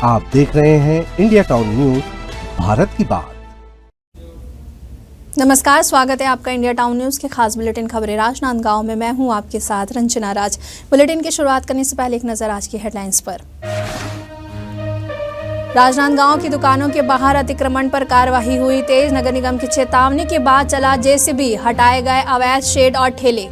आप देख रहे हैं इंडिया टाउन न्यूज, भारत की बात। नमस्कार, स्वागत है आपका इंडिया टाउन न्यूज के खास बुलेटिन खबरें राजनांदगांव में। मैं हूं आपके साथ रंजना राज। बुलेटिन की शुरुआत करने से पहले एक नजर आज की हेडलाइंस पर। राजनांदगांव की दुकानों के बाहर अतिक्रमण पर कार्रवाई हुई तेज। नगर निगम की चेतावनी के बाद चला जेसीबी, हटाए गए अवैध शेड और ठेले।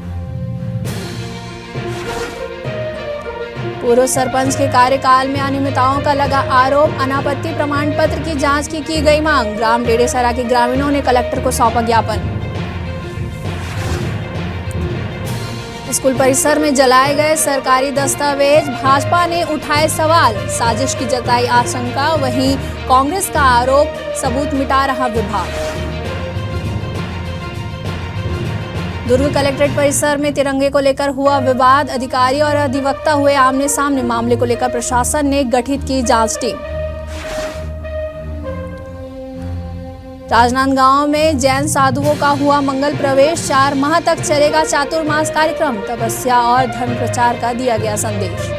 पूर्व सरपंच के कार्यकाल में अनियमितताओं का लगा आरोप, अनापत्ति प्रमाण पत्र की जांच की गई मांग। ग्राम डेडेसरा के ग्रामीणों ने कलेक्टर को सौंपा ज्ञापन। स्कूल परिसर में जलाए गए सरकारी दस्तावेज, भाजपा ने उठाए सवाल, साजिश की जताई आशंका। वहीं कांग्रेस का आरोप, सबूत मिटा रहा विभाग। दुर्ग कलेक्ट्रेट परिसर में तिरंगे को लेकर हुआ विवाद, अधिकारी और अधिवक्ता हुए आमने सामने। मामले को लेकर प्रशासन ने गठित की जांच टीम। राजनांदगांव में जैन साधुओं का हुआ मंगल प्रवेश, 4 माह तक चलेगा चातुर्मास कार्यक्रम। तपस्या और धर्म प्रचार का दिया गया संदेश।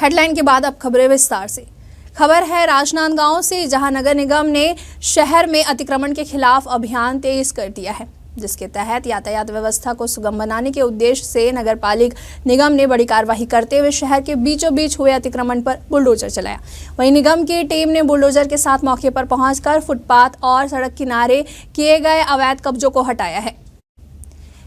हेडलाइन के बाद अब खबरें विस्तार से। खबर है राजनांदगांव से, जहां नगर निगम ने शहर में अतिक्रमण के खिलाफ अभियान तेज कर दिया है, जिसके तहत यातायात व्यवस्था को सुगम बनाने के उद्देश्य से नगरपालिक निगम ने बड़ी कार्रवाई करते हुए शहर के बीचों बीच हुए अतिक्रमण पर बुलडोजर चलाया। वहीं निगम की टीम ने बुलडोजर के साथ मौके पर पहुंचकर फुटपाथ और सड़क किनारे किए गए अवैध कब्जों को हटाया है।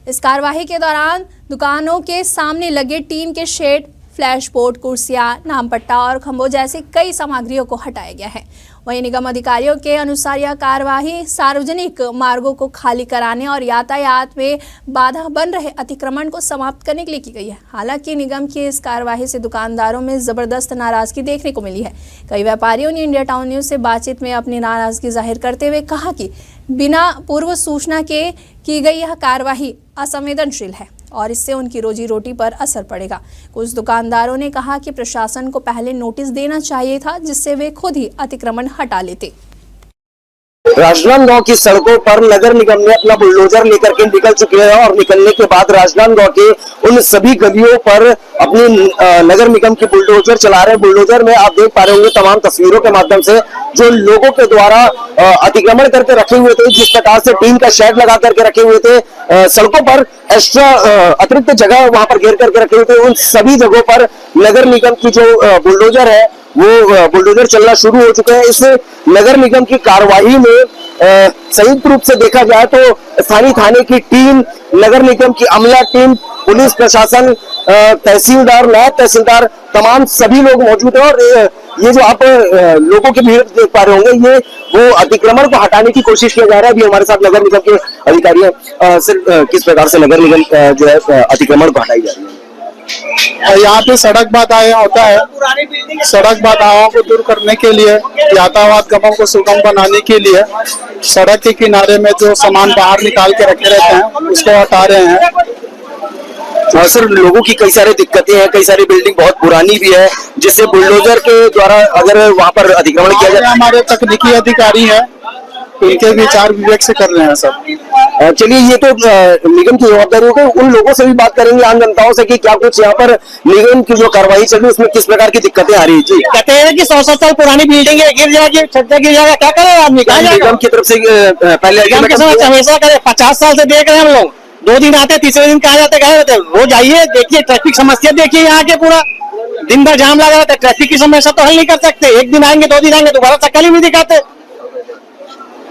इस कार्रवाई के दौरान दुकानों के सामने लगे टीन के शेड, फ्लैश बोर्ड, कुर्सियां, नामपट्टा और खंभों जैसी कई सामग्रियों को हटाया गया है। वहीं निगम अधिकारियों के अनुसार यह कार्रवाई सार्वजनिक मार्गों को खाली कराने और यातायात में बाधा बन रहे अतिक्रमण को समाप्त करने के लिए की गई है। हालांकि निगम की इस कार्रवाई से दुकानदारों में जबरदस्त नाराजगी देखने को मिली है। कई व्यापारियों ने इंडिया टाउन न्यूज से बातचीत में अपनी नाराजगी जाहिर करते हुए कहा कि बिना पूर्व सूचना के की गई यह कार्रवाई असंवेदनशील है और इससे उनकी रोजी रोटी पर असर पड़ेगा। कुछ दुकानदारों ने कहा कि प्रशासन को पहले नोटिस देना चाहिए था, जिससे वे खुद ही अतिक्रमण हटा लेते। राजनांदगांव की सड़कों पर नगर निगम ने अपना बुलडोजर लेकर के निकल चुके हैं और निकलने के बाद राजनांदगांव के उन सभी गलियों पर अपनी नगर निगम की बुलडोजर चला रहे हैं। बुलडोजर में आप देख पा रहे होंगे तमाम तस्वीरों के माध्यम से जो लोगों के द्वारा अतिक्रमण करके रखे हुए थे, जिस प्रकार से टीन का शेड लगा करके रखे हुए थे, सड़कों पर एक्स्ट्रा अतिरिक्त जगह वहां पर घेर करके रखे हुए थे, उन सभी जगहों पर नगर निगम की जो बुलडोजर है वो बुलडोजर चलना शुरू हो चुके हैं। इस नगर निगम की कार्यवाही में संयुक्त रूप से देखा जाए तो स्थानीय थाने की टीम, नगर निगम की अमला टीम, पुलिस प्रशासन, तहसीलदार, नायब तहसीलदार, तमाम सभी लोग मौजूद हैं। और ये जो आप लोगों की भीड़ देख पा रहे होंगे, ये वो अतिक्रमण को हटाने की कोशिश किया जा रहा है। अभी हमारे साथ नगर निगम के अधिकारी हैं। सर, किस प्रकार से नगर निगम जो है अतिक्रमण को हटाई जा रही है? यहाँ पे सड़क बाधा होता है। सड़क बाधाओं को दूर करने के लिए, यातायात गमन को सुगम बनाने के लिए सड़क के किनारे में जो सामान बाहर निकाल के रखे रहते हैं उसको हटा रहे हैं। और सर, लोगों की कई सारी दिक्कतें हैं, कई सारी बिल्डिंग बहुत पुरानी भी है, जिससे बुलडोजर के द्वारा अगर वहाँ पर अतिक्रमण किया जाए। हमारे तकनीकी अधिकारी हैं, उनके विचार विवेक से कर रहे हैं सब। चलिए, ये तो निगम की जवाबदारी होगी। उन लोगों से भी बात करेंगे, आम जनताओं से, कि क्या कुछ यहाँ पर निगम की जो कार्रवाई चल रही है उसमें किस प्रकार की दिक्कतें आ रही है। जी, कहते हैं कि 100 साल पुरानी बिल्डिंग है, गिर जाएगी, छज्जा गिर जाएगा, क्या करेगा आदमी? निगम की तरफ से पहले हमेशा करे, 50 साल से देख रहे हैं हम लोग। 2 दिन आते, तीसरे दिन कहा जाते कहे रहते, रोज आइए, देखिए ट्रैफिक समस्या देखिए यहाँ के, पूरा दिन भर जाम लगा रहता है। ट्रैफिक की समस्या तो हल नहीं कर सकते। 1 दिन आएंगे, 2 दिन आएंगे, दोबारा शक्ल ही नहीं दिखाते।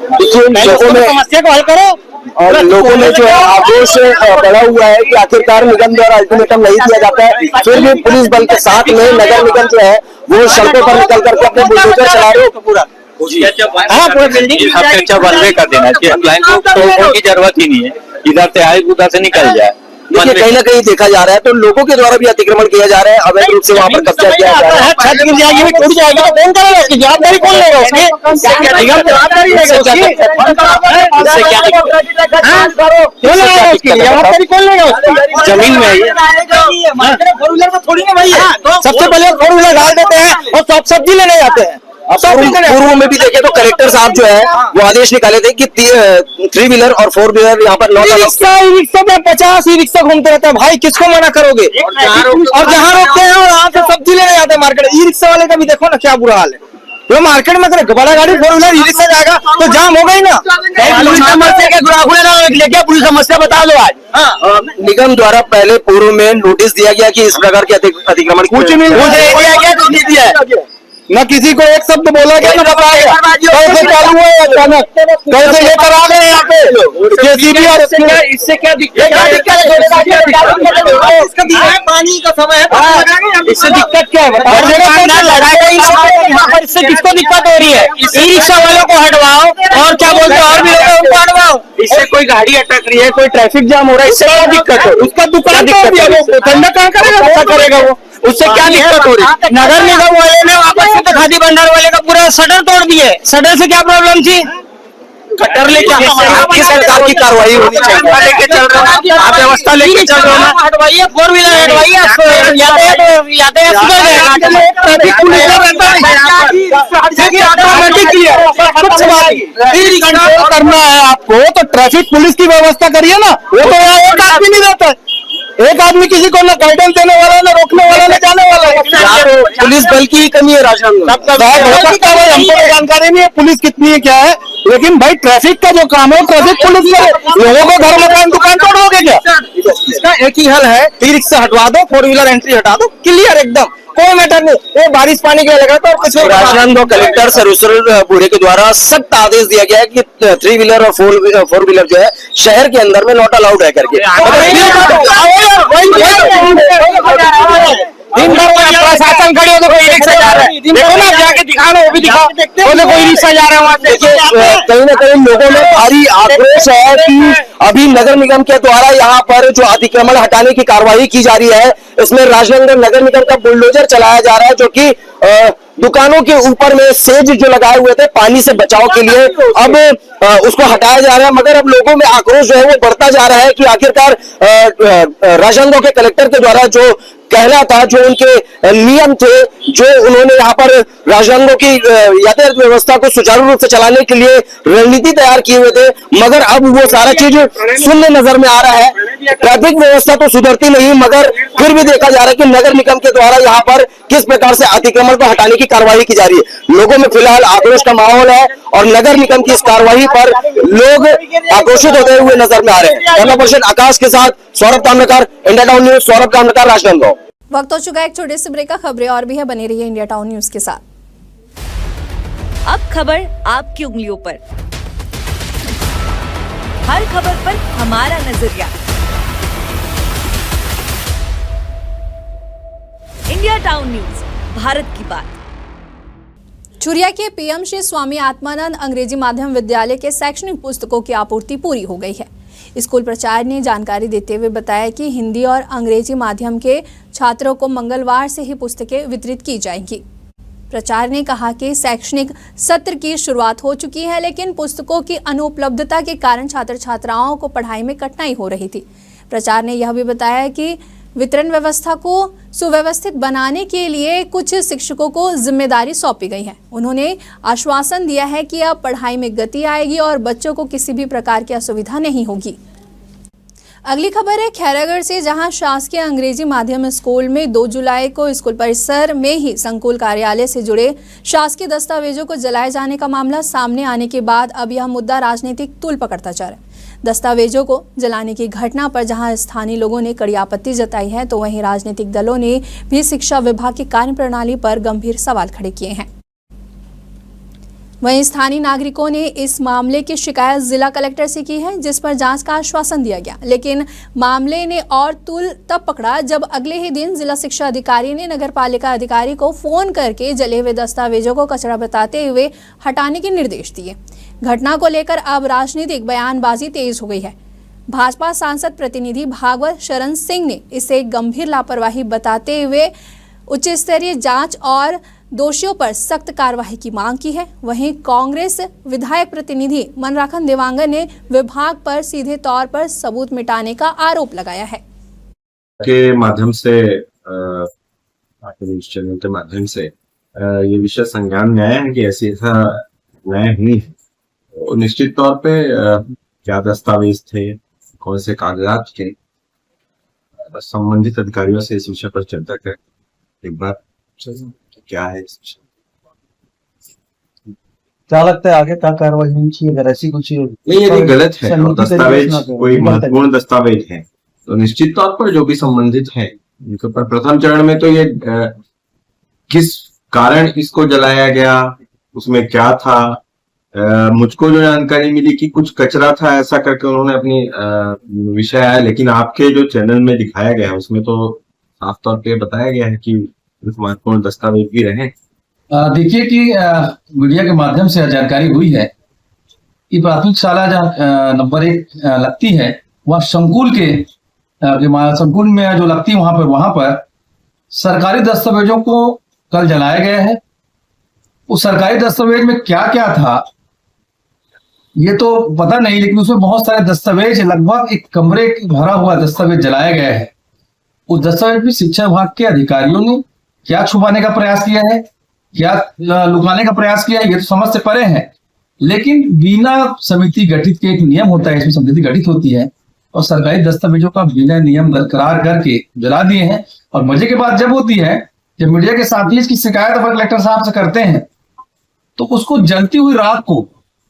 समस्या को हल करो। और लोगों में जो है आक्रोश बढ़ा हुआ है कि आखिरकार निगम द्वारा अल्टीमेटम नहीं दिया जाता है, फिर भी पुलिस बल के साथ में नगर निगम जो है वो सड़कों पर निकल करके अपने बुलडोजर चला रहे हो। पूरा पूरा बिल्डिंग बनवे कर देना चाहिए। लाइन को की जरूरत ही नहीं है, इधर से आए उधर से निकल जाए। देखिए, कहीं ना कहीं देखा जा रहा है तो लोगों के द्वारा भी अतिक्रमण किया जा रहा है, अवैध रूप से वहाँ पर कब्जा किया जा रहा है। छत गिर जाएगी, टूट जाएगी, तो कौन करेगा? उसकी जवाबदारी कौन लेगा? उसकी जवाबदारी कौन लेगा? जमीन में सबसे पहले 4 व्हीलर डाल देते हैं और सब सब्जी लेने जाते हैं। पूर्व में भी देखे तो कलेक्टर साहब जो है वो आदेश निकाले थे कि 3 व्हीलर और 4 व्हीलर यहाँ पर रिक्शा में 50 ही रिक्शा घूमते रहता है भाई, किसको मना करोगे? और जहाँ रोकते हैं वहाँ से सब्जी लेने जाते हैं मार्केट। ई रिक्शा वाले का भी देखो ना क्या बुरा हाल है, वो मार्केट में बड़ा गाड़ी 4 व्हीलर ई रिक्शा जाएगा तो जाम हो गई ना। पुलिस समस्या के लेके पुलिस समस्या बता दो आज। निगम द्वारा पहले पूर्व में नोटिस दिया गया कि इस प्रकार के अतिक्रमण कुछ नहीं दिया है, न किसी को एक शब्द बोला गया, न बताया गया। कैसे चालू हुआ है अचानक, कैसे ये करा गए यहाँ पे जेसीबी और इससे क्या दिक्कत है? पानी का समय है, इससे दिक्कत क्या है? इससे किसको दिक्कत हो रही है? ई रिक्शा वालों को हटवाओ और क्या बोलते हैं और भी लोग हैं उनको हटवाओ। इससे कोई गाड़ी अटक रही है, कोई ट्रैफिक जाम हो रहा है, इससे क्या दिक्कत है? उसका दुकान तोड़ दिया, वो धंधा कहाँ करेगा, क्या करेगा वो? उससे क्या दिक्कत हो रही है? नगर निगम वाले ने वापस से तो खादी भंडार वाले का पूरा शटर तोड़ दिए। शटर से क्या प्रॉब्लम थी? कटर लेके आपकी सरकार की कार्रवाई होनी चाहिए। लेके चल रहे हो आप, व्यवस्था लेके चल रहे हो ना। हटवाइए, 4 व्हीलर हटवाइए, यातायात सुधर जाएगा। करना है आपको तो ट्रैफिक पुलिस की व्यवस्था करिए ना। वो तो यहाँ एक आदमी नहीं रहता है, एक आदमी किसी को ना गाइडेंस देने वाला, ना रोकने वाला, ना जाने वाला। पुलिस बल की ही कमी है राजनांदगांव। हो सकता है हमको तो जानकारी नहीं है पुलिस कितनी है क्या है, लेकिन भाई ट्रैफिक का जो काम है ट्रैफिक पुलिस करे। लोगों को घर मकान दुकान तोड़ोगे क्या? इसका एक ही हल है, ई रिक्शा हटवा दो, 4 व्हीलर एंट्री हटा दो, क्लियर एकदम, कोई मैटर नहीं। ये बारिश पानी के लिए लगा था और कुछ राजनांदगांव कलेक्टर सर्वेश्वर भूरे के द्वारा सख्त आदेश दिया गया है कि 3 व्हीलर और 4 व्हीलर जो है शहर के अंदर में नॉट अलाउड है करके। दिन भर प्रशासन खड़े हो तो कोई रिक्शा जा रहा है, देखो ना जाके दिखाना, वो भी दिखाओ, कोई रिक्शा जा रहा है वहाँ से। कहीं ना कहीं लोगों में भारी आक्रोश है कि अभी नगर निगम के द्वारा यहाँ पर जो अतिक्रमण हटाने की कार्रवाई की जा रही है, इसमें राजनांदगांव नगर निगम का बुलडोजर चलाया जा रहा है, जो कि दुकानों के ऊपर में सेज जो लगाए हुए थे पानी से बचाव के लिए, अब उसको हटाया जा रहा है। मगर अब लोगों में आक्रोश जो है वो बढ़ता जा रहा है कि आखिरकार राजनांदगांव के कलेक्टर के द्वारा जो कहना था, जो उनके नियम थे, जो उन्होंने यहाँ पर राजनांदगांव की यातायात व्यवस्था को सुचारू रूप से चलाने के लिए रणनीति तैयार किए हुए थे, मगर अब वो सारा चीज शून्य नजर में आ रहा है। ट्रैफिक व्यवस्था तो सुधरती नहीं, मगर फिर भी देखा जा रहा है कि नगर निगम के द्वारा यहाँ पर किस प्रकार से अतिक्रमण को हटाने की कार्रवाई की जा रही है। लोगों में फिलहाल आक्रोश का माहौल है और नगर निगम की इस कार्रवाई पर लोग आक्रोशित होते हुए नजर में आ रहे हैं। कैमरा पर्सन आकाश के साथ Saurabh Tamrakar, India town news, Saurabh Tamrakar, Rajnandgaon. वक्त हो चुका है एक छोटे से ब्रेक का। खबरें और भी है, बनी रही है इंडिया टाउन न्यूज के साथ। अब खबर आपकी उंगलियों पर, हर खबर पर हमारा नजरिया। इंडिया टाउन न्यूज, भारत की बात। चुरिया के पीएम श्री स्वामी आत्मानंद अंग्रेजी माध्यम विद्यालय के शैक्षणिक पुस्तकों की आपूर्ति पूरी हो गई है। स्कूल प्राचार्य ने जानकारी देते हुए बताया कि हिंदी और अंग्रेजी माध्यम के छात्रों को मंगलवार से ही पुस्तकें वितरित की जाएंगी। प्राचार्य ने कहा कि शैक्षणिक सत्र की शुरुआत हो चुकी है, लेकिन पुस्तकों की अनुपलब्धता के कारण छात्र छात्राओं को पढ़ाई में कठिनाई हो रही थी। प्राचार्य ने यह भी बताया कि वितरण व्यवस्था को सुव्यवस्थित बनाने के लिए कुछ शिक्षकों को जिम्मेदारी सौंपी गई है। उन्होंने आश्वासन दिया है कि अब पढ़ाई में गति आएगी और बच्चों को किसी भी प्रकार की असुविधा नहीं होगी। अगली खबर है खैरागढ़ से, जहां शासकीय अंग्रेजी माध्यम स्कूल में 2 जुलाई को स्कूल परिसर में ही संकुल कार्यालय से जुड़े शासकीय दस्तावेजों को जलाए जाने का मामला सामने आने के बाद अब यह मुद्दा राजनीतिक तूल पकड़ता जा रहा है। दस्तावेजों को जलाने की घटना पर जहां स्थानीय लोगों ने कड़ी आपत्ति जताई है, तो वहीं राजनीतिक दलों ने भी शिक्षा विभाग की कार्यप्रणाली पर गंभीर सवाल खड़े किए हैं। वहीं स्थानीय नागरिकों ने इस मामले की शिकायत जिला कलेक्टर से की है, जिस पर जांच का आश्वासन दिया गया, लेकिन मामले ने और तूल तब पकड़ा जब अगले ही दिन जिला शिक्षा अधिकारी ने नगरपालिका अधिकारी को फोन करके जले हुए दस्तावेजों को कचरा बताते हुए हटाने के निर्देश दिए। घटना को लेकर अब राजनीतिक बयानबाजी तेज हो गई है। भाजपा सांसद प्रतिनिधि भागवत शरण सिंह ने इसे गंभीर लापरवाही बताते हुए उच्च स्तरीय जांच और दोषियों पर सख्त कार्रवाई की मांग की है। वहीं कांग्रेस विधायक प्रतिनिधि मनराखन देवांगन ने विभाग पर सीधे तौर पर सबूत मिटाने का आरोप लगाया है। के माध्यम से न्यूज चैनल के माध्यम से ये विषय संज्ञान में आया है कि ऐसा न्याय हुई है। निश्चित तौर पे क्या दस्तावेज थे, कौन से कागजात थे, संबंधित अधिकारियों से इस विषय पर चर्चा कर एक बार क्या है इस विषय? क्या लगता है आगे क्या कार्रवाई होनी चाहिए अगर ऐसी कुछ नहीं, यदि गलत है और समिति दस्तावेज तरीके से कोई ना महत्वपूर्ण दस्तावेज है तो निश्चित तौर पर जो भी संबंधित है उनके ऊपर प्रथम चरण में तो ये किस कारण इसको जलाया गया, उसमें क्या था, मुझको जो जानकारी मिली कि कुछ कचरा था ऐसा करके उन्होंने अपनी विषय है, लेकिन आपके जो चैनल में दिखाया गया है उसमें तो साफ तौर पे बताया गया है कि महत्वपूर्ण दस्तावेज भी रहे। देखिए कि मीडिया के माध्यम से जानकारी हुई है कि प्राथमिक शाला जहाँ नंबर 1 लगती है वह संकुल के संकुल में जो लगती है वहां पर सरकारी दस्तावेजों को कल जलाया गया है। उस सरकारी दस्तावेज में क्या क्या था ये तो पता नहीं, लेकिन उसमें बहुत सारे दस्तावेज, लगभग एक कमरे भरा हुआ दस्तावेज जलाया गया है। उस दस्तावेज में शिक्षा विभाग के अधिकारियों ने क्या छुपाने का प्रयास किया है, क्या लुकाने का प्रयास किया है, ये तो समझ से परे है। लेकिन बिना समिति गठित के एक नियम होता है, इसमें समिति गठित होती है और सरकारी दस्तावेजों का बिना नियम बरकरार करके जला दिए हैं। और मजे की बात जब होती है जब मीडिया के साथी इसकी शिकायत अपर कलेक्टर साहब से करते हैं तो उसको जलती हुई रात को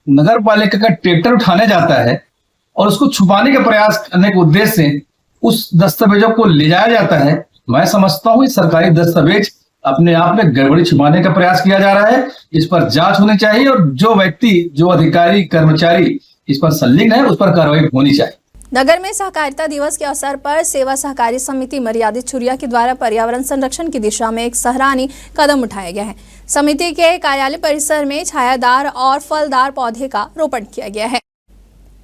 नगर पालिका का ट्रैक्टर उठाने जाता है और उसको छुपाने का प्रयास करने के उद्देश्य से उस दस्तावेजों को ले जाया जाता है। मैं समझता हूँ सरकारी दस्तावेज अपने आप में गड़बड़ी छुपाने का प्रयास किया जा रहा है। इस पर जांच होनी चाहिए और जो व्यक्ति, जो अधिकारी, कर्मचारी इस पर संलिग्न है उस पर कार्रवाई होनी चाहिए। नगर में सहकारिता दिवस के अवसर पर सेवा सहकारी समिति मर्यादित छुरिया के द्वारा पर्यावरण संरक्षण की दिशा में एक सराहनीय कदम उठाया गया है। समिति के कार्यालय परिसर में छायादार और फलदार पौधे का रोपण किया गया है।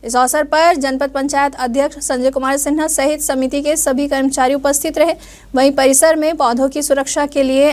इस अवसर पर जनपद पंचायत अध्यक्ष संजय कुमार सिन्हा सहित समिति के सभी कर्मचारी उपस्थित रहे। वहीं परिसर में पौधों की सुरक्षा के लिए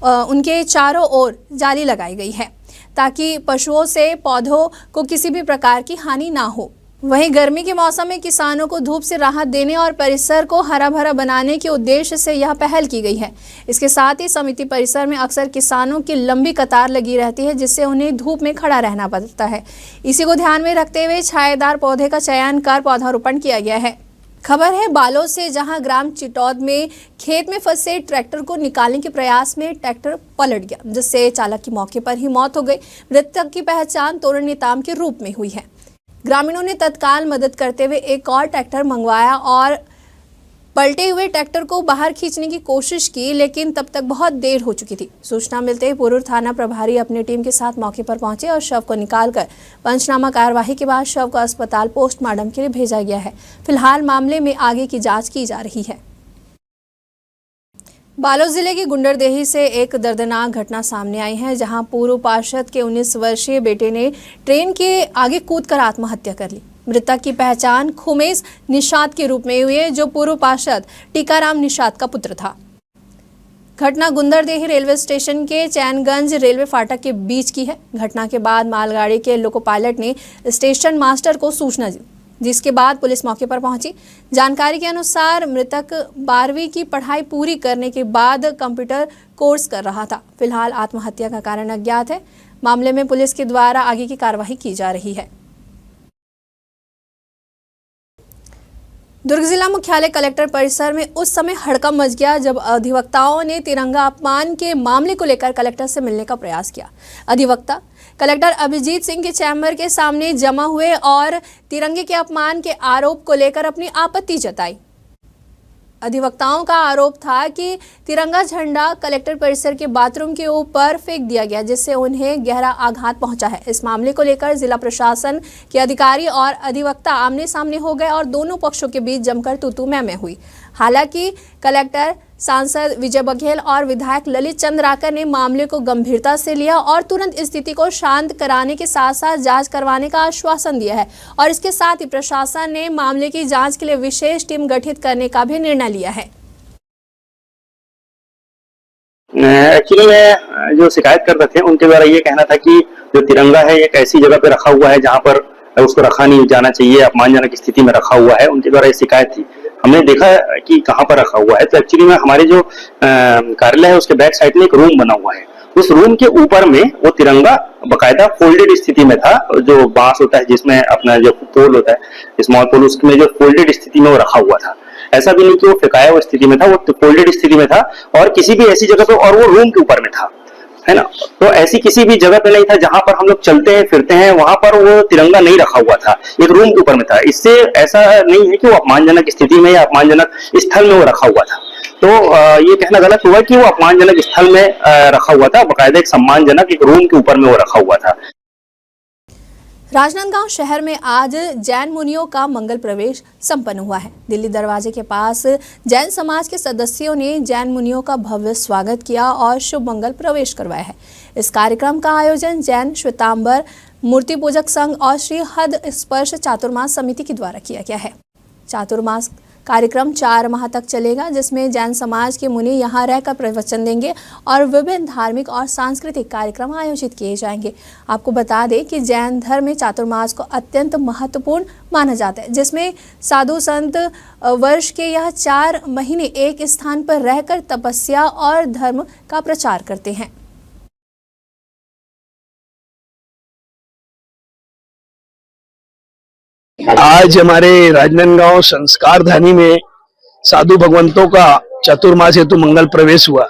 उनके चारों ओर जाली लगाई गई है ताकि पशुओं से पौधों को किसी भी प्रकार की हानि ना हो। वहीं गर्मी के मौसम में किसानों को धूप से राहत देने और परिसर को हरा भरा बनाने के उद्देश्य से यह पहल की गई है। इसके साथ ही समिति परिसर में अक्सर किसानों की लंबी कतार लगी रहती है जिससे उन्हें धूप में खड़ा रहना पड़ता है। इसी को ध्यान में रखते हुए छायादार पौधे का चयन कर पौधारोपण किया गया है। खबर है बालोद से, जहां ग्राम चिटौद में खेत में फंसे ट्रैक्टर को निकालने के प्रयास में ट्रैक्टर पलट गया जिससे चालक की मौके पर ही मौत हो गई। मृतक की पहचान तोरण नेताम के रूप में हुई है। ग्रामीणों ने तत्काल मदद करते हुए एक और ट्रैक्टर मंगवाया और पलटे हुए ट्रैक्टर को बाहर खींचने की कोशिश की, लेकिन तब तक बहुत देर हो चुकी थी। सूचना मिलते ही पुरूर थाना प्रभारी अपनी टीम के साथ मौके पर पहुंचे और शव को निकालकर पंचनामा कार्यवाही के बाद शव को अस्पताल पोस्टमार्टम के लिए भेजा गया है। फिलहाल मामले में आगे की जांच की जा रही है। बालोद जिले की गुंडरदेही से एक दर्दनाक घटना सामने आई है, जहां पूर्व पार्षद के 19 वर्षीय बेटे ने ट्रेन के आगे कूदकर आत्महत्या कर ली। मृतक की पहचान खुमेस निषाद के रूप में हुई है, जो पूर्व पार्षद टीकाराम निषाद का पुत्र था। घटना गुंदरदेही रेलवे स्टेशन के चैनगंज रेलवे फाटक के बीच की है। घटना के बाद मालगाड़ी के लोको पायलट ने स्टेशन मास्टर को सूचना दी, जिसके बाद पुलिस मौके पर पहुंची। जानकारी के अनुसार मृतक 12वीं की पढ़ाई पूरी करने के बाद कंप्यूटर कोर्स कर रहा था। फिलहाल आत्महत्या का कारण अज्ञात है। मामले में पुलिस के द्वारा आगे की कार्रवाई की जा रही है। दुर्ग जिला मुख्यालय कलेक्टर परिसर में उस समय हड़कंप मच गया जब अधिवक्ताओं ने तिरंगा अपमान के मामले को लेकर कलेक्टर से मिलने का प्रयास किया। अधिवक्ता कलेक्टर अभिजीत सिंह के चैम्बर के सामने जमा हुए और तिरंगे के अपमान के आरोप को लेकर अपनी आपत्ति जताई। अधिवक्ताओं का आरोप था कि तिरंगा झंडा कलेक्टर परिसर के बाथरूम के ऊपर फेंक दिया गया, जिससे उन्हें गहरा आघात पहुंचा है। इस मामले को लेकर जिला प्रशासन के अधिकारी और अधिवक्ता आमने सामने हो गए और दोनों पक्षों के बीच जमकर तू-तू मैं हुई। हालांकि कलेक्टर, सांसद विजय बघेल और विधायक ललित चंद्राकर ने मामले को गंभीरता से लिया और तुरंत स्थिति को शांत कराने के साथ साथ जांच करवाने का आश्वासन दिया है। और इसके साथ ही प्रशासन ने मामले की जांच के लिए विशेष टीम गठित करने का भी निर्णय लिया है। एक्चुअली मैं जो शिकायत करते थे उनके द्वारा ये कहना था कि जो तिरंगा है एक ऐसी जगह पे रखा हुआ है जहाँ पर उसको रखा नहीं जाना चाहिए, अपमानजनक की स्थिति में रखा हुआ है। उनके द्वारा ये शिकायत थी। हमने देखा कि कहाँ पर रखा हुआ है, तो एक्चुअली में हमारे जो कार्यालय है उसके बैक साइड में एक रूम बना हुआ है। उस रूम के ऊपर में वो तिरंगा बकायदा फोल्डेड स्थिति में था। जो बांस होता है जिसमें अपना जो पोल होता है, स्मॉल पोल, उसमें जो फोल्डेड स्थिति में वो रखा हुआ था। ऐसा भी नहीं कि वो फेंकाया हुआ स्थिति में था, वो फोल्डेड स्थिति में था और किसी भी ऐसी जगह पे, और वो रूम के ऊपर में था, है ना। तो ऐसी किसी भी जगह पे नहीं था जहां पर हम लोग चलते हैं फिरते हैं, वहां पर वो तिरंगा नहीं रखा हुआ था, एक रूम के ऊपर में था। इससे ऐसा नहीं है कि वो अपमानजनक स्थिति में या अपमानजनक स्थल में वो रखा हुआ था। तो ये कहना गलत हुआ कि वो अपमानजनक स्थल में रखा हुआ था, बाकायदा एक सम्मानजनक एक रूम के ऊपर में वो रखा हुआ था। राजनांदगांव शहर में आज जैन मुनियों का मंगल प्रवेश संपन्न हुआ है। दिल्ली दरवाजे के पास जैन समाज के सदस्यों ने जैन मुनियों का भव्य स्वागत किया और शुभ मंगल प्रवेश करवाया है। इस कार्यक्रम का आयोजन जैन श्वेतांबर मूर्ति पूजक संघ और श्री हद स्पर्श चातुर्मास समिति के द्वारा किया गया है। चातुर्मास कार्यक्रम 4 माह तक चलेगा, जिसमें जैन समाज के मुनि यहाँ रहकर प्रवचन देंगे और विभिन्न धार्मिक और सांस्कृतिक कार्यक्रम आयोजित किए जाएंगे। आपको बता दें कि जैन धर्म में चातुर्मास को अत्यंत महत्वपूर्ण माना जाता है, जिसमें साधु संत वर्ष के यह 4 महीने एक स्थान पर रहकर तपस्या और धर्म का प्रचार करते हैं। आज हमारे राजनांदगांव संस्कार धानी में साधु भगवंतों का चतुर्मास हेतु मंगल प्रवेश हुआ।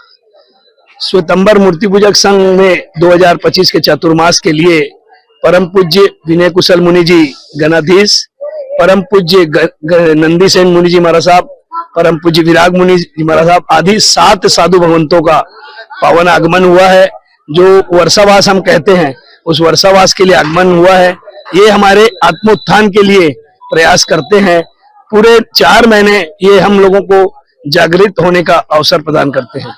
श्वेतांबर मूर्ति पूजक संघ में 2025 के चतुर्मास के लिए परम पूज्य विनय कुशल मुनि जी गणाधीश, परम पूज्य नंदी सेन मुनि जी महाराज साहब, परम पूज्य विराग मुनि जी महाराज साहब आदि 7 साधु भगवंतों का पावन आगमन हुआ है। जो वर्षावास हम कहते हैं, उस वर्षावास के लिए आगमन हुआ है। ये हमारे आत्मोत्थान के लिए प्रयास करते हैं। पूरे 4 महीने ये हम लोगों को जागृत होने का अवसर प्रदान करते हैं।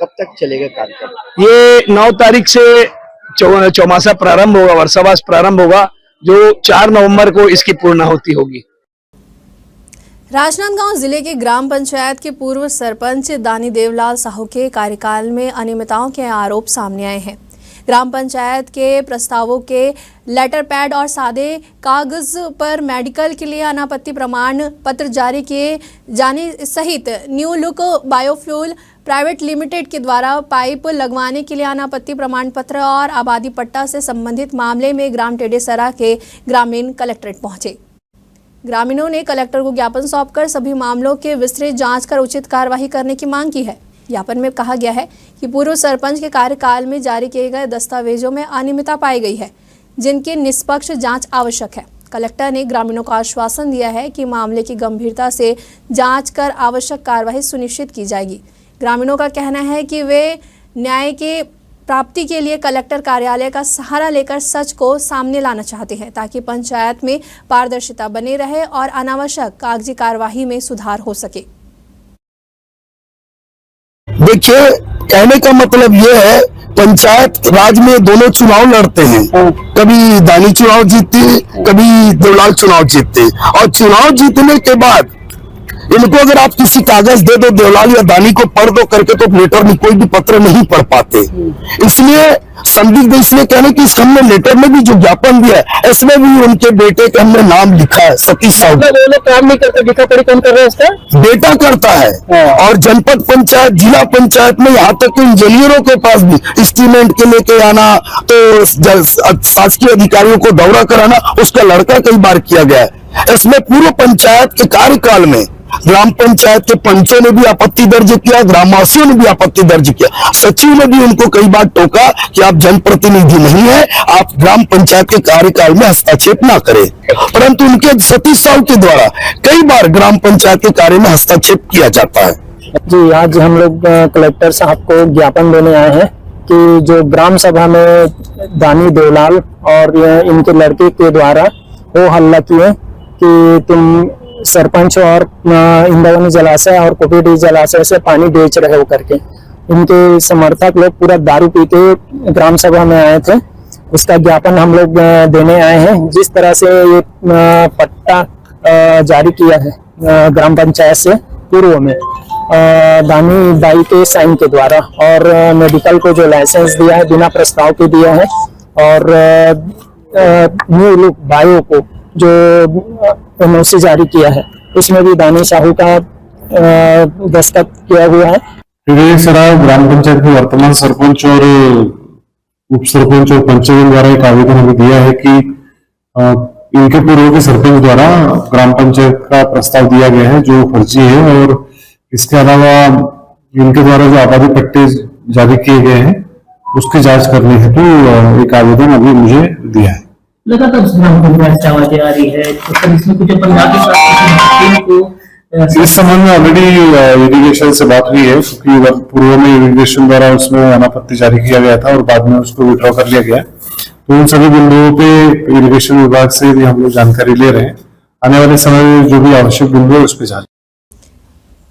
कब तक चलेगा कार्यक्रम? ये 9 तारीख से चौमासा प्रारंभ होगा, वर्षावास प्रारंभ होगा, जो 4 नवंबर को इसकी पूर्णाहुति होगी। राजनांदगांव जिले के ग्राम पंचायत के पूर्व सरपंच दानी देवलाल साहू के कार्यकाल में अनियमितताओं के आरोप सामने आए हैं। ग्राम पंचायत के प्रस्तावों के लेटर पैड और सादे कागज पर मेडिकल के लिए अनापत्ति प्रमाण पत्र जारी किए जाने सहित new look biofuel private limited के द्वारा पाइप लगवाने के लिए अनापत्ति प्रमाण पत्र और आबादी पट्टा से संबंधित मामले में ग्राम टेडेसरा के ग्रामीण कलेक्ट्रेट पहुंचे। ग्रामीणों ने कलेक्टर को ज्ञापन सौंपकर सभी मामलों के विस्तृत जांच कर उचित कार्यवाही करने की मांग की है। ज्ञापन में कहा गया है कि पूर्व सरपंच के कार्यकाल में जारी किए गए दस्तावेजों में अनियमितता पाई गई है, जिनकी निष्पक्ष जांच आवश्यक है। कलेक्टर ने ग्रामीणों को आश्वासन दिया है कि मामले की गंभीरता से जांच कर आवश्यक कार्यवाही सुनिश्चित की जाएगी। ग्रामीणों का कहना है कि वे न्याय की प्राप्ति के लिए कलेक्टर कार्यालय का सहारा लेकर सच को सामने लाना चाहते हैं, ताकि पंचायत में पारदर्शिता बनी रहे और अनावश्यक कागजी कार्यवाही में सुधार हो सके। देखिए, कहने का मतलब ये है, पंचायत राज में दोनों चुनाव लड़ते हैं। कभी दानी चुनाव जीतती, कभी देवलाल चुनाव जीतते, और चुनाव जीतने के बाद इनको अगर आप किसी कागज दे दो देवलाल या दानी को पढ़ दो करके, तो लेटर में कोई भी पत्र नहीं पढ़ पाते। इसलिए संदिग्ध इसलिए कहने की हमने लेटर में भी जो ज्ञापन दिया है, इसमें भी उनके बेटे का हमने नाम लिखा है, सतीश साहू। काम नहीं करते, लिखा पढ़ी कौन कर रहा है इसका? बेटा करता है। और जनपद पंचायत, जिला पंचायत में यहाँ तक इंजीनियरों के पास भी एस्टीमेट के लेके आना, तो शासकीय अधिकारियों को दौरा कराना, उसका लड़का कई बार किया गया है। इसमें पूर्व पंचायत के कार्यकाल में ग्राम पंचायत के पंचों ने भी आपत्ति दर्ज किया, ग्रामवासियों ने भी आपत्ति दर्ज किया, सचिव ने भी उनको कई बार टोका कि आप जनप्रतिनिधि नहीं है, आप ग्राम पंचायत के कार्यकाल में हस्तक्षेप ना करें। परंतु उनके सतीश साहू के द्वारा कई बार ग्राम पंचायत के कार्य में हस्तक्षेप किया जाता है। जी, आज हम लोग कलेक्टर साहब को ज्ञापन देने आए हैं कि जो ग्राम सभा में दानी देवलाल और इनके लड़के के द्वारा वो हल्ला किए कि तुम सरपंच और इंद्रावनी जलाशय और कोपीडी जलाशय से पानी बेच रहे हो करके। इनके समर्थक लोग पूरा दारू पी के ग्राम सभा में आए थे, उसका ज्ञापन हम लोग देने आए हैं। जिस तरह से ये पट्टा जारी किया है ग्राम पंचायत से पूर्व में दानी दाई के साइन के द्वारा, और मेडिकल को जो लाइसेंस दिया है बिना प्रस्ताव के दिया है, और न्यू लुक बायो को जो एनओसी जारी किया है, उसमें भी दानी साहू का दस्तखत किया हुआ है। ग्राम पंचायत के वर्तमान सरपंच और उप सरपंच और पंचों द्वारा एक आवेदन हमें दिया है कि इनके पूर्व के सरपंच द्वारा ग्राम पंचायत का प्रस्ताव दिया गया है जो फर्जी है, और इसके अलावा इनके द्वारा जो आबादी पट्टे जारी किए गए हैं उसकी जांच करने हेतु एक आवेदन अभी मुझे दिया है। लगातार ग्राम पंचायत आवाजें आ रही है, तो सर इसमें कुछ अपन इस संबंध में ऑलरेडी इरिगेशन से बात हुई है, क्योंकि पूर्व में इरिगेशन द्वारा उसमें अनापत्ति जारी किया गया था और बाद में उसको विड्रॉ कर लिया गया। तो उन सभी बिंदुओं पे इरिगेशन विभाग से भी हम लोग जानकारी ले रहे हैं। आने वाले समय में जो भी आवश्यक बिंदु है उस पर जांच।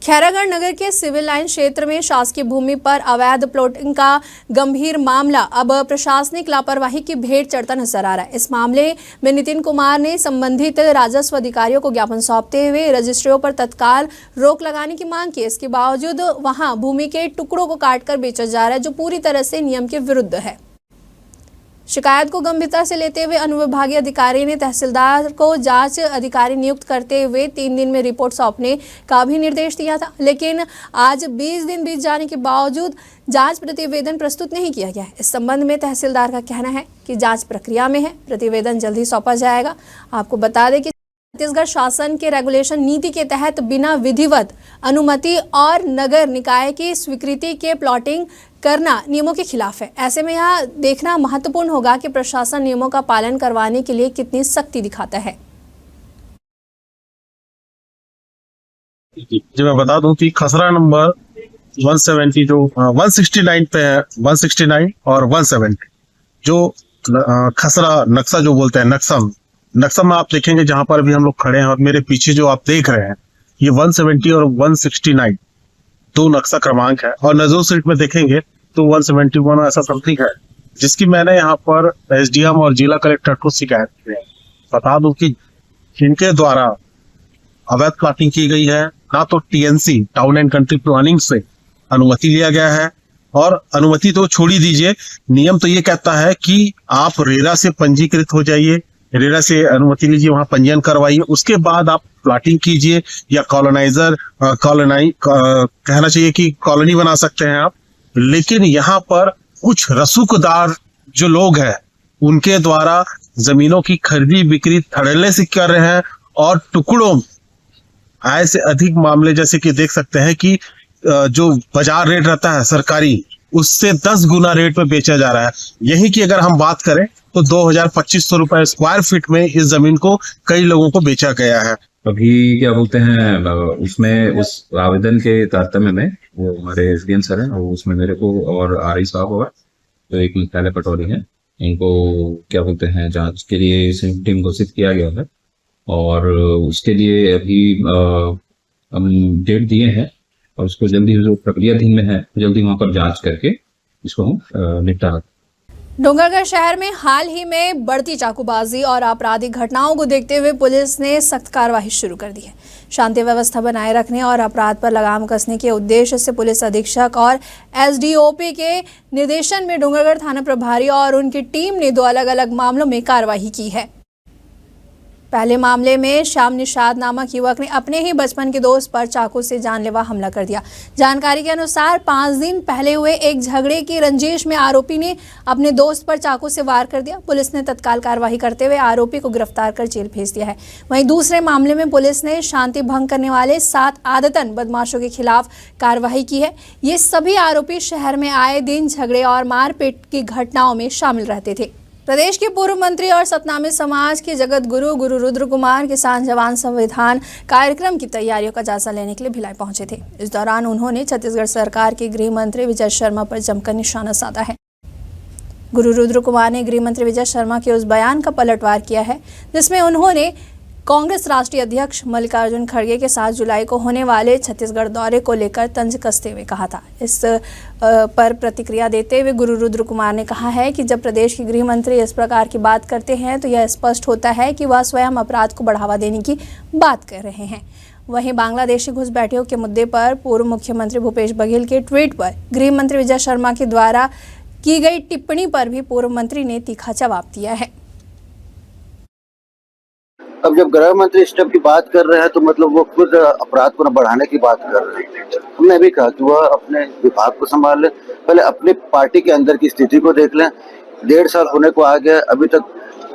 खैरागढ़ नगर के सिविल लाइन क्षेत्र में शासकीय भूमि पर अवैध प्लॉटिंग का गंभीर मामला अब प्रशासनिक लापरवाही की भेंट चढ़ता नजर आ रहा है। इस मामले में नितिन कुमार ने संबंधित राजस्व अधिकारियों को ज्ञापन सौंपते हुए रजिस्ट्रियों पर तत्काल रोक लगाने की मांग की। इसके बावजूद वहां भूमि के टुकड़ों को काटकर बेचा जा रहा है, जो पूरी तरह से नियम के विरुद्ध है। शिकायत को गंभीरता से लेते हुए अनुविभागीय अधिकारी ने तहसीलदार को जांच अधिकारी नियुक्त करते हुए 3 दिन में रिपोर्ट सौंपने का भी निर्देश दिया था, लेकिन आज 20 दिन बीत जाने के बावजूद जांच प्रतिवेदन प्रस्तुत नहीं किया गया है। इस संबंध में तहसीलदार का कहना है कि जांच प्रक्रिया में है, प्रतिवेदन जल्द ही सौंपा जाएगा। आपको बता दें कि छत्तीसगढ़ शासन के रेगुलेशन नीति के तहत बिना विधिवत अनुमति और नगर निकाय की स्वीकृति के प्लॉटिंग करना नियमों के खिलाफ है। ऐसे में यह देखना महत्वपूर्ण होगा कि प्रशासन नियमों का पालन करवाने के लिए कितनी सख्ती दिखाता है। जी मैं बता दूं कि खसरा नंबर 170 जो 169 पे है, 169 और 170 जो खसरा नक्शा जो बोलते हैं नक्शा में आप देखेंगे जहां पर भी हम लोग खड़े हैं और मेरे पीछे जो आप देख रहे हैं ये 170 और 169 दो नक्शा क्रमांक है, और नजर सीट में देखेंगे तो 171 ऐसा समथिंग है, जिसकी मैंने यहाँ पर एसडीएम और जिला कलेक्टर को शिकायत की है। बता दूं कि इनके द्वारा अवैध प्लॉटिंग की गई है, ना तो TNC town and country planning से अनुमति लिया गया है, और अनुमति तो छोड़ ही दीजिए, नियम तो ये कहता है कि आप रेरा से पंजीकृत हो जाइए, रेरा से अनुमति लीजिए, वहां पंजीयन करवाइए, उसके बाद आप प्लॉटिंग कीजिए या कहना चाहिए कि कॉलोनी बना सकते हैं आप। लेकिन यहाँ पर कुछ रसूखदार जो लोग हैं उनके द्वारा जमीनों की खरीदी बिक्री धड़ल्ले से कर रहे हैं, और टुकड़ों आय से अधिक मामले जैसे कि देख सकते हैं कि जो बाजार रेट रहता है सरकारी, उससे 10 गुना रेट पे बेचा जा रहा है। यही की अगर हम बात करें तो 2,000-2,500 रुपए स्क्वायर फीट में इस जमीन को कई लोगों को बेचा गया है। अभी क्या बोलते हैं उसमें उस आवेदन के तारतम्य में वो हमारे एसडीएम सर हैं, और उसमें मेरे को और आरआई साहब होगा तो एक पहले पटौरी है, इनको क्या बोलते हैं जांच के लिए टीम घोषित किया गया है, और उसके लिए अभी हम डेट दिए हैं, और उसको जल्दी जो प्रक्रियाधीन में है जल्दी वहां पर जांच करके इसको हम निपटा। डोंगरगढ़ शहर में हाल ही में बढ़ती चाकूबाजी और आपराधिक घटनाओं को देखते हुए पुलिस ने सख्त कार्रवाई शुरू कर दी है। शांति व्यवस्था बनाए रखने और अपराध पर लगाम कसने के उद्देश्य से पुलिस अधीक्षक और एसडीओपी के निर्देशन में डोंगरगढ़ थाना प्रभारी और उनकी टीम ने 2 अलग-अलग मामलों में कार्रवाई की है। पहले मामले में श्याम निषाद नामक युवक ने अपने ही बचपन के दोस्त पर चाकू से जानलेवा हमला कर दिया। जानकारी के अनुसार 5 दिन पहले हुए एक झगड़े की रंजिश में आरोपी ने अपने दोस्त पर चाकू से वार कर दिया। पुलिस ने तत्काल कार्रवाई करते हुए आरोपी को गिरफ्तार कर जेल भेज दिया है। वहीं दूसरे मामले में पुलिस ने शांति भंग करने वाले 7 आदतन बदमाशों के खिलाफ कार्रवाई की है। ये सभी आरोपी शहर में आए दिन झगड़े और मारपीट की घटनाओं में शामिल रहते थे। प्रदेश के पूर्व मंत्री और सतनामी समाज के जगत गुरु गुरु रुद्र कुमार किसान जवान संविधान कार्यक्रम की तैयारियों का जायजा लेने के लिए भिलाई पहुंचे थे। इस दौरान उन्होंने छत्तीसगढ़ सरकार के गृह मंत्री विजय शर्मा पर जमकर निशाना साधा है। गुरु रुद्र कुमार ने गृह मंत्री विजय शर्मा के उस बयान का पलटवार किया है जिसमें उन्होंने कांग्रेस राष्ट्रीय अध्यक्ष मल्लिकार्जुन खड़गे के 7 जुलाई को होने वाले छत्तीसगढ़ दौरे को लेकर तंज कसते हुए कहा था। इस पर प्रतिक्रिया देते हुए गुरु रुद्र कुमार ने कहा है कि जब प्रदेश के गृह मंत्री इस प्रकार की बात करते हैं तो यह स्पष्ट होता है कि वह स्वयं अपराध को बढ़ावा देने की बात कर रहे हैं। वहीं बांग्लादेशी घुसपैठियों के मुद्दे पर पूर्व मुख्यमंत्री भूपेश बघेल के ट्वीट पर गृह मंत्री विजय शर्मा के द्वारा की गई टिप्पणी पर भी पूर्व मंत्री ने तीखा जवाब दिया है। अब जब गृह मंत्री इस टाइप की बात कर रहे हैं तो मतलब वो खुद अपराध को न बढ़ाने की बात कर रहे हैं। हमने भी कहा कि वह अपने विभाग को संभाल लें, पहले अपनी पार्टी के अंदर की स्थिति को देख लें। 1.5 साल होने को आ गया, अभी तक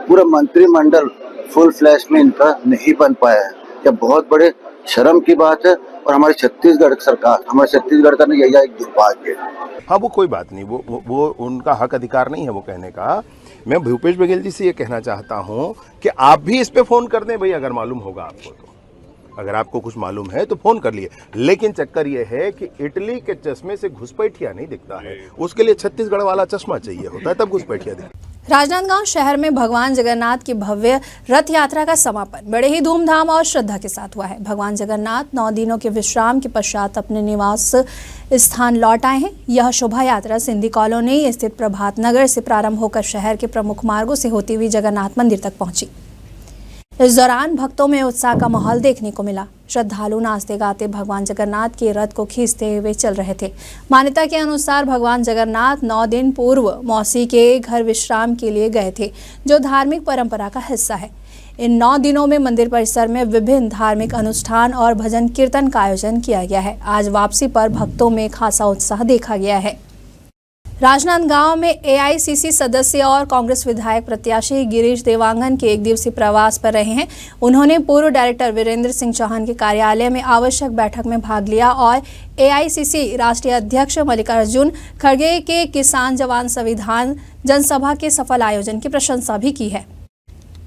पूरा मंत्रिमंडल फुल फ्लैश में इनका नहीं बन पाया है। यह बहुत बड़े शर्म की बात है और हमारे छत्तीसगढ़ सरकार, हमारे छत्तीसगढ़ का यही एक दुर्भाग्य है। हाँ, वो कोई बात नहीं, वो उनका हक अधिकार नहीं है वो कहने का। मैं भूपेश बघेल जी से ये कहना चाहता हूँ कि आप भी इस पे फोन कर दें भाई, अगर मालूम होगा आपको तो। अगर आपको कुछ मालूम है तो फोन कर लिए। लेकिन चक्कर ये है कि इटली के चश्मे से घुसपैठिया नहीं दिखता है, उसके लिए छत्तीसगढ़ वाला चश्मा चाहिए होता है, तब घुसपैठिया दिखता है। राजनांदगांव शहर में भगवान जगन्नाथ की भव्य रथ यात्रा का समापन बड़े ही धूमधाम और श्रद्धा के साथ हुआ है। भगवान जगन्नाथ 9 दिनों के विश्राम के पश्चात अपने निवास स्थान लौट आए हैं। यह शोभा यात्रा सिंधी कॉलोनी स्थित प्रभात नगर से प्रारंभ होकर शहर के प्रमुख मार्गों से होती हुई जगन्नाथ मंदिर तक पहुंची। इस दौरान भक्तों में उत्साह का माहौल देखने को मिला। श्रद्धालु नाचते गाते भगवान जगन्नाथ के रथ को खींचते हुए चल रहे थे। मान्यता के अनुसार भगवान जगन्नाथ 9 दिन पूर्व मौसी के घर विश्राम के लिए गए थे, जो धार्मिक परंपरा का हिस्सा है। इन 9 दिनों में मंदिर परिसर में विभिन्न धार्मिक अनुष्ठान और भजन कीर्तन का आयोजन किया गया है। आज वापसी पर भक्तों में खासा उत्साह देखा गया है। राजनांदगांव में एआईसीसी सदस्य और कांग्रेस विधायक प्रत्याशी गिरीश देवांगन के 1 दिवसीय प्रवास पर रहे हैं। उन्होंने पूर्व डायरेक्टर वीरेंद्र सिंह चौहान के कार्यालय में आवश्यक बैठक में भाग लिया और एआईसीसी राष्ट्रीय अध्यक्ष मल्लिकार्जुन खड़गे के किसान जवान संविधान जनसभा के सफल आयोजन की प्रशंसा भी की है।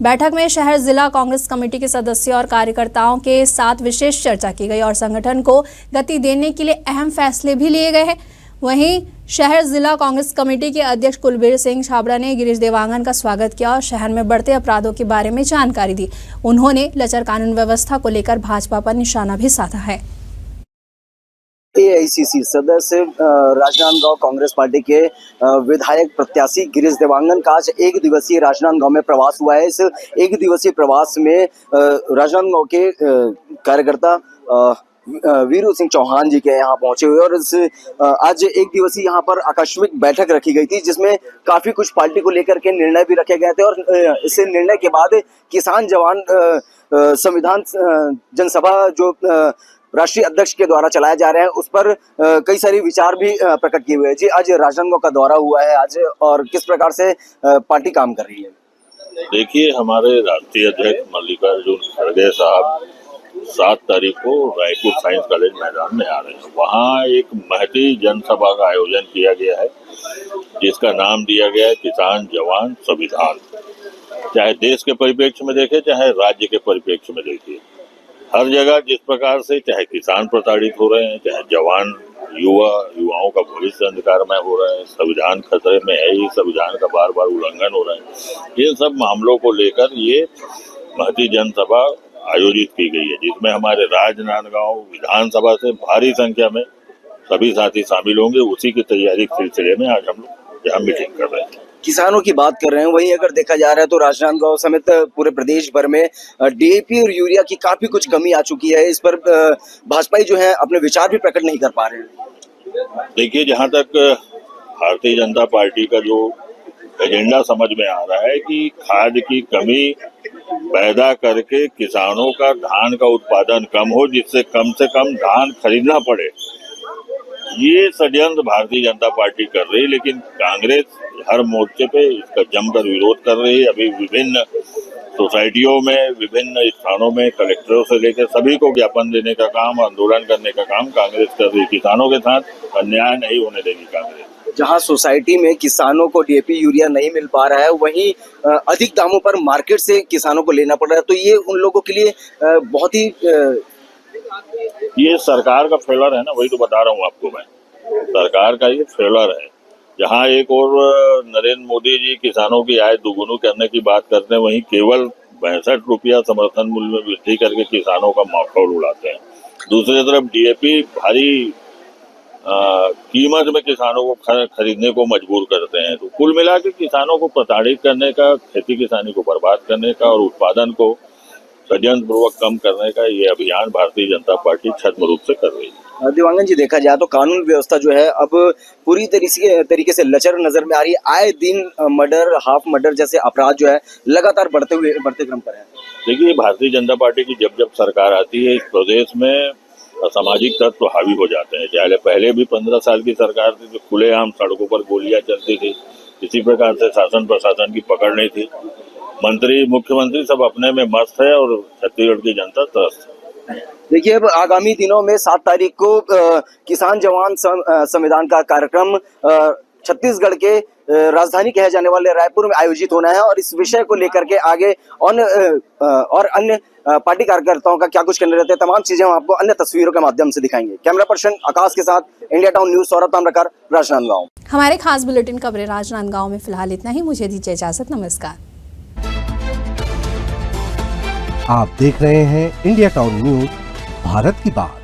बैठक में शहर जिला कांग्रेस कमेटी के सदस्यों और कार्यकर्ताओं के साथ विशेष चर्चा की गई और संगठन को गति देने के लिए अहम फैसले भी लिए गए हैं। वहीं शहर जिला कांग्रेस कमेटी के अध्यक्ष कुलबीर सिंह छाबड़ा ने गिरीश देवांगन का स्वागत किया और शहर में बढ़ते अपराधों के बारे में जानकारी दी। उन्होंने लचर कानून व्यवस्था को लेकर भाजपा पर निशाना भी साधा है। एआईसीसी सदस्य राजनांदगांव कांग्रेस पार्टी के विधायक प्रत्याशी गिरीश देवांगन का आज 1 दिवसीय राजनांदगांव में प्रवास हुआ है। इस 1 दिवसीय प्रवास में राजनांदगांव के कार्यकर्ता वीरू सिंह चौहान जी के यहाँ पहुंचे हुए और आज 1 दिवसीय यहाँ पर आकस्मिक बैठक रखी गई थी, जिसमें काफी कुछ पार्टी को लेकर के निर्णय भी रखे गए थे और इस निर्णय के बाद किसान जवान संविधान जनसभा जो राष्ट्रीय अध्यक्ष के द्वारा चलाए जा रहे हैं उस पर कई सारे विचार भी प्रकट किए हुए हैं। जी, आज राजनांदगांव का दौरा हुआ है आज, और किस प्रकार से पार्टी काम कर रही है? देखिए, हमारे राष्ट्रीय अध्यक्ष मल्लिकार्जुन खड़गे साहब 7 तारीख को रायपुर साइंस कॉलेज मैदान में आ रहे हैं। वहाँ एक महती जनसभा का आयोजन किया गया है, जिसका नाम दिया गया है किसान जवान संविधान। चाहे देश के परिप्रेक्ष्य में देखें, चाहे राज्य के परिप्रेक्ष्य में देखिए, हर जगह जिस प्रकार से चाहे किसान प्रताड़ित हो रहे हैं, चाहे जवान युवाओं का भविष्य अंधकारमय हो रहा है, संविधान खतरे में है, ये संविधान का बार बार उल्लंघन हो रहा है, इन सब मामलों को लेकर ये महती जनसभा आयोजित की गई है, जिसमें हमारे राजनांदगांव विधानसभा से भारी संख्या में सभी साथी शामिल होंगे। उसी की तैयारी के सिलसिले में आज हम लोग यहाँ मीटिंग कर रहे हैं। किसानों की बात कर रहे हैं, वहीं अगर देखा जा रहा है तो राजनांदगांव समेत पूरे प्रदेश भर में डीएपी और यूरिया की काफी कुछ कमी आ चुकी है। इस पर भाजपाई जो है अपने विचार भी प्रकट नहीं कर पा रहे हैं। देखिए, जहाँ तक भारतीय जनता पार्टी का जो एजेंडा समझ में आ रहा है कि खाद की कमी पैदा करके किसानों का धान का उत्पादन कम हो, जिससे कम से कम धान खरीदना पड़े, ये षड्यंत्र भारतीय जनता पार्टी कर रही है। लेकिन कांग्रेस हर मोर्चे पे इसका जमकर विरोध कर रही है। अभी विभिन्न सोसाइटियों में, विभिन्न स्थानों में कलेक्टरों से लेकर सभी को ज्ञापन देने का काम, आंदोलन करने का काम कांग्रेस कर रही है। किसानों के साथ अन्याय नहीं होने देगी कांग्रेस। जहां सोसाइटी में किसानों को डीएपी यूरिया नहीं मिल पा रहा है, वहीं अधिक दामों पर मार्केट से किसानों को लेना पड़ रहा है, तो ये उन लोगों के लिए बहुत ही ये सरकार का फेलर है ना, वही तो बता रहा हूँ आपको मैं। सरकार का ये फेलर है। जहाँ एक और नरेंद्र मोदी जी किसानों की आय दोगुनी करने की बात करते हैं, वहीं केवल 62 रुपया समर्थन मूल्य में वृद्धि करके किसानों का माखौल उड़ाते हैं। दूसरी तरफ डीएपी भारी कीमत में किसानों को खरीदने को मजबूर करते हैं। तो कुल मिला के किसानों को प्रताड़ित करने का, खेती किसानी को बर्बाद करने का और उत्पादन को षड्यंत्र पूर्वक कम करने का ये अभियान भारतीय जनता पार्टी छद्म रूप से कर रही है। देवांगन जी, देखा जाए तो कानून व्यवस्था जो है अब पूरी तरीके से लचर नजर में आ रही है। आए दिन मर्डर, हाफ मर्डर जैसे अपराध जो है लगातार बढ़ते क्रम पर है। देखिए, भारतीय जनता पार्टी की जब सरकार आती है, इस प्रदेश में असामाजिक तत्व हावी हो जाते हैं। चाहे पहले भी 15 साल की सरकार थी तो खुलेआम सड़कों पर गोलियां चलती थी, किसी प्रकार से शासन प्रशासन की पकड़ नहीं थी। मंत्री मुख्यमंत्री सब अपने में मस्त है और छत्तीसगढ़ की जनता त्रस्त है। देखिए अब आगामी दिनों में 7 तारीख को किसान जवान संविधान का कार्यक्रम छत्तीसगढ़ के राजधानी कहे जाने वाले रायपुर में आयोजित होना है और इस विषय को लेकर के आगे और अन्य पार्टी कार्यकर्ताओं का क्या कुछ कहने रहते हैं, तमाम चीजें हम आपको अन्य तस्वीरों के माध्यम से दिखाएंगे। कैमरा पर्सन आकाश के साथ India town news Saurabh Tamrakar, Rajnandgaon. हमारे खास बुलेटिन खबरें राजनांदगांव में फिलहाल इतना ही। मुझे दीजिए इजाजत, नमस्कार। आप देख रहे हैं इंडिया टाउन न्यूज, भारत की बात।